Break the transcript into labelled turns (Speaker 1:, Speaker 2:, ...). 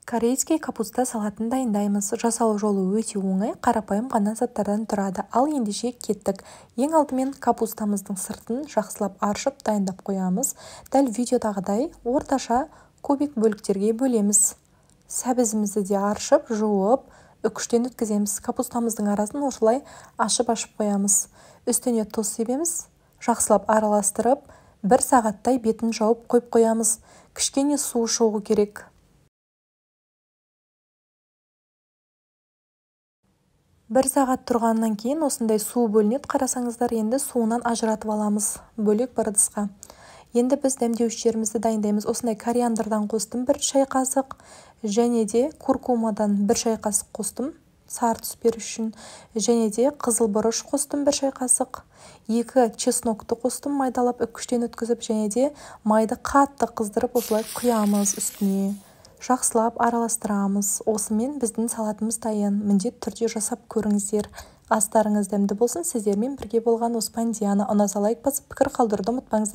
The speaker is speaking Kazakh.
Speaker 1: Корейский капуста салатын дайындаймыз. Жасау жолы өте оңай, қарапайым ғана заттардан тұрады. Ал ендеше кеттік. Ең алдымен капустамыздың сыртын жақсылап аршып дайындап қоямыз. Дәл видеодағыдай орташа кубик бөліктерге бөлеміз. Сәбізімізді де аршып, жуып, үкіштен өткіземіз. Капустамыздың арасын осылай ашып-ашып қоямыз. Үстіне тұз себеміз. Жақсылап араластырып, 1 сағаттай бетін жауып қойып қоямыз. Кішкене су шығу керек. 1 сағат тұрғаннан кейін осындай су бөлінеді. Қарасаңыздар, енді суынан ажыратып аламыз бөлек бір ыдысқа. Енді біз дәмдеуіштерімізді дайындаймыз. Осындай кориандрдан қостым 1 шай қасық, және де куркумадан 1 шай қасық қостым, сары түс беру үшін, және де қызыл бұрыш қостым 1 шай қасық, 2 чеснокты қостым майдалап үкіштен өткізіп, және де майды қатты қыздырып осылай құямыз үстіне. Жақсылап араластырамыз. Осымен біздің салатымыз дайын. Міндетті түрде жасап көріңіздер. Астарыңыз дәмді болсын. Сіздермен бірге болған Оспан Диана. Ұнаса лайк басып, пікір қалдыруды ұмытпаңыздар.